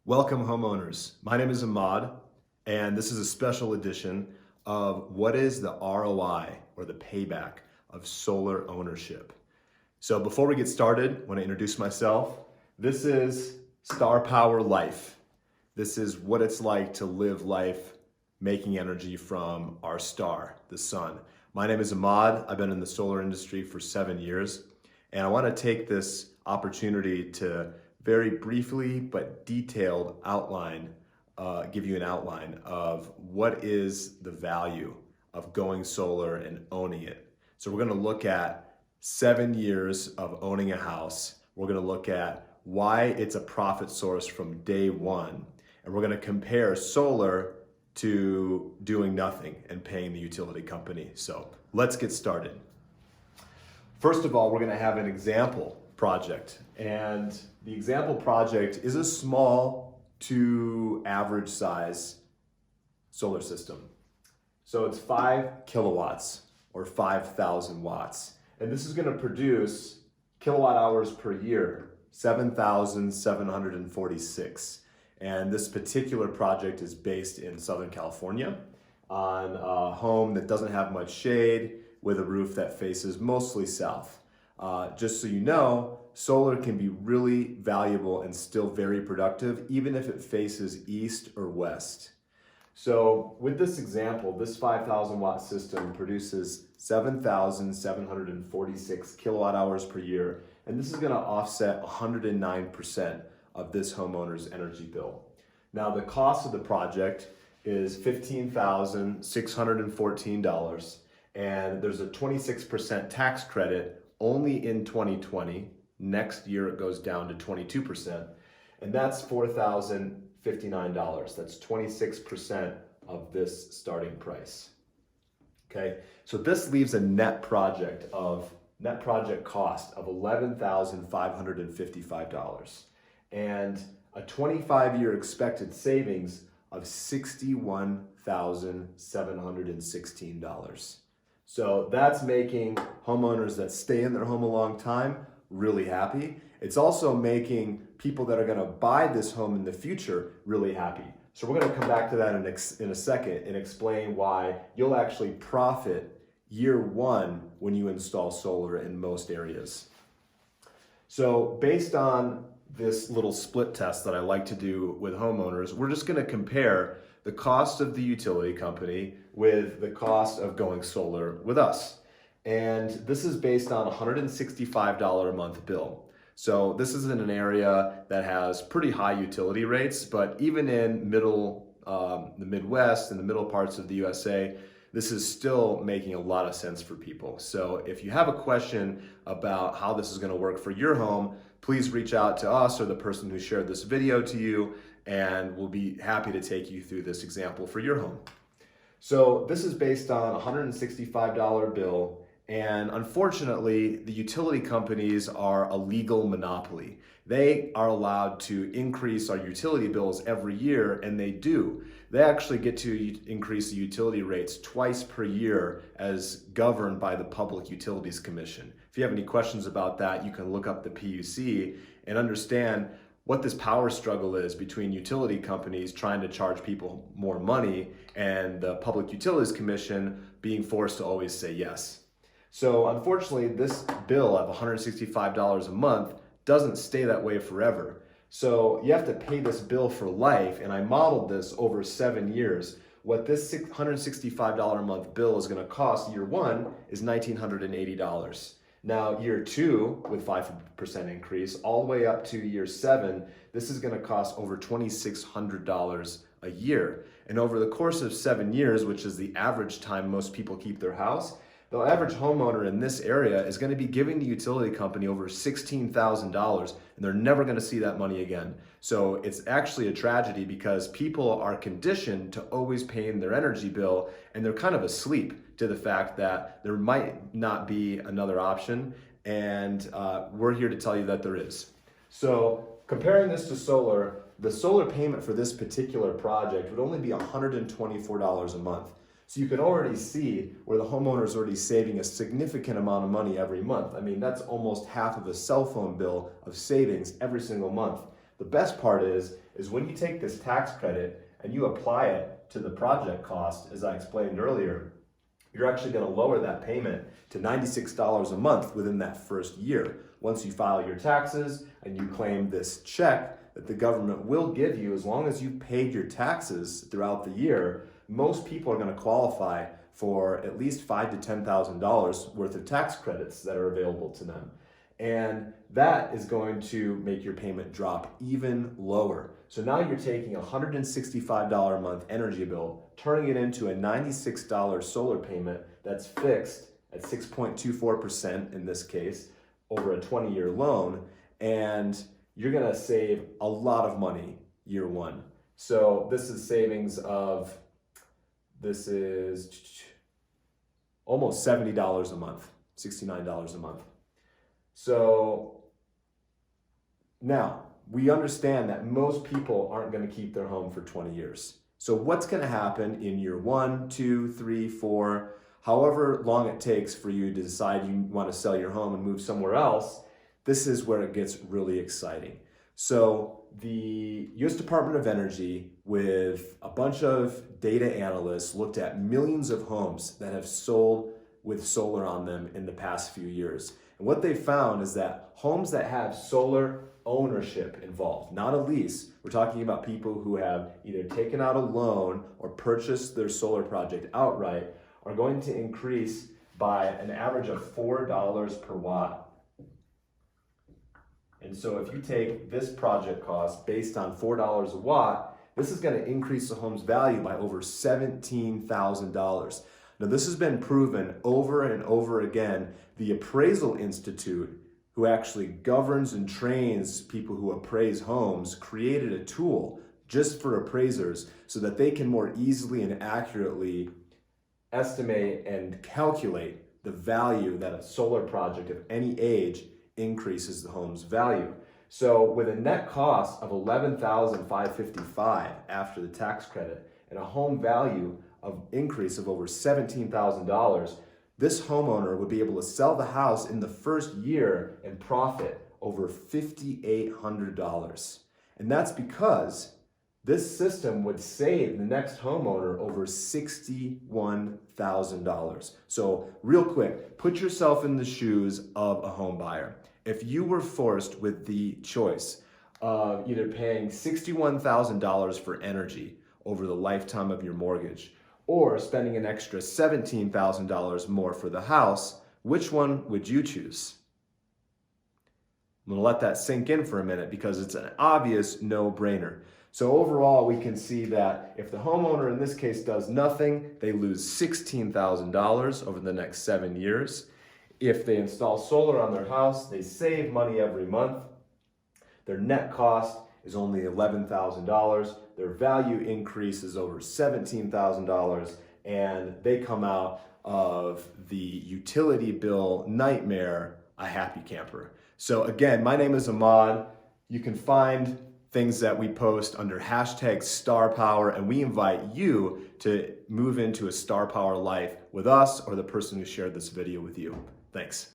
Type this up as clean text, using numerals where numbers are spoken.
Welcome homeowners. My name is Ahmad, and this is a special edition of what is the ROI or the payback of solar ownership. So before we get started, I want to introduce myself. This is Star Power Life. This is what it's like to live life making energy from our star, the sun. My name is Ahmad. I've been in the solar industry for 7 years, and I want to take this opportunity to very briefly but detailed give you an outline of what is the value of going solar and owning it. So we're going to look at 7 years of owning a house. We're going to look at why it's a profit source from day one. And we're going to compare solar to doing nothing and paying the utility company. So let's get started. First of all, we're going to have an example project. And the example project is a small to average size solar system. So it's 5 kilowatts or 5,000 watts. And this is going to produce kilowatt hours per year, 7,746. And this particular project is based in Southern California on a home that doesn't have much shade with a roof that faces mostly south. Just so you know, solar can be really valuable and still very productive, even if it faces east or west. So with this example, this 5,000 watt system produces 7,746 kilowatt hours per year, and this is going to offset 109% of this homeowner's energy bill. Now the cost of the project is $15,614, and there's a 26% tax credit only in 2020. Next year it goes down to 22%, and that's $4,059. That's 26% of this starting price. Okay, so this leaves a net project cost of $11,555 and a 25-year expected savings of $61,716. So that's making homeowners that stay in their home a long time really happy. It's also making people that are going to buy this home in the future really happy. So we're going to come back to that in a second and explain why you'll actually profit year one when you install solar in most areas. So based on this little split test that I like to do with homeowners, we're just going to compare the cost of the utility company with the cost of going solar with us. And this is based on a $165 a month bill. So this is in an area that has pretty high utility rates, but even in the Midwest and the middle parts of the USA, this is still making a lot of sense for people. So if you have a question about how this is going to work for your home, please reach out to us or the person who shared this video to you, and we'll be happy to take you through this example for your home. So this is based on a $165 bill, and unfortunately, the utility companies are a legal monopoly. They are allowed to increase our utility bills every year, and they do. They actually get to increase the utility rates twice per year as governed by the Public Utilities Commission. If you have any questions about that, you can look up the PUC and understand what this power struggle is between utility companies trying to charge people more money and the Public Utilities Commission being forced to always say yes. So unfortunately, this bill of $165 a month doesn't stay that way forever. So you have to pay this bill for life, and I modeled this over 7 years. What this $165 a month bill is going to cost year one is $1,980. Now year two, with 5% increase, all the way up to year 7, this is going to cost over $2,600 a year. And over the course of 7 years, which is the average time most people keep their house, the average homeowner in this area is going to be giving the utility company over $16,000, and they're never going to see that money again. So it's actually a tragedy because people are conditioned to always paying their energy bill, and they're kind of asleep to the fact that there might not be another option, and we're here to tell you that there is. So comparing this to solar, the solar payment for this particular project would only be $124 a month. So you can already see where the homeowner is already saving a significant amount of money every month. I mean, that's almost half of a cell phone bill of savings every single month The best part is when you take this tax credit and you apply it to the project cost, as I explained earlier, you're actually going to lower that payment to $96 a month within that first year. Once you file your taxes and you claim this check that the government will give you, as long as you've paid your taxes throughout the year, most people are going to qualify for at least $5,000 to $10,000 worth of tax credits that are available to them. And that is going to make your payment drop even lower. So now you're taking a $165 a month energy bill, turning it into a $96 solar payment that's fixed at 6.24% in this case over a 20-year loan, and you're gonna save a lot of money year one. So this is savings of, this is almost $70 a month, $69 a month. So now we understand that most people aren't going to keep their home for 20 years. So what's going to happen in year 1, 2, 3, 4, however long it takes for you to decide you want to sell your home and move somewhere else? This is where it gets really exciting. So the U.S. Department of Energy, with a bunch of data analysts, looked at millions of homes that have sold with solar on them in the past few years. And what they found is that homes that have solar ownership involved, not a lease, we're talking about people who have either taken out a loan or purchased their solar project outright, are going to increase by an average of $4 per watt. And so if you take this project cost based on $4 a watt, this is going to increase the home's value by over $17,000. Now, this has been proven over and over again. The Appraisal Institute, who actually governs and trains people who appraise homes, created a tool just for appraisers so that they can more easily and accurately estimate and calculate the value that a solar project of any age increases the home's value. So with a net cost of $11,555 after the tax credit and a home value of increase of over $17,000, this homeowner would be able to sell the house in the first year and profit over $5,800. And that's because this system would save the next homeowner over $61,000. So real quick, put yourself in the shoes of a home buyer. If you were forced with the choice of either paying $61,000 for energy over the lifetime of your mortgage, or spending an extra $17,000 more for the house, which one would you choose? I'm gonna let that sink in for a minute because it's an obvious no-brainer. So overall, we can see that if the homeowner in this case does nothing, they lose $16,000 over the next 7 years. If they install solar on their house, they save money every month. Their net cost is only $11,000. Their value increase is over $17,000, and they come out of the utility bill nightmare a happy camper. So again, my name is Ahmad. You can find things that we post under hashtag StarPower, and we invite you to move into a StarPower life with us or the person who shared this video with you. Thanks.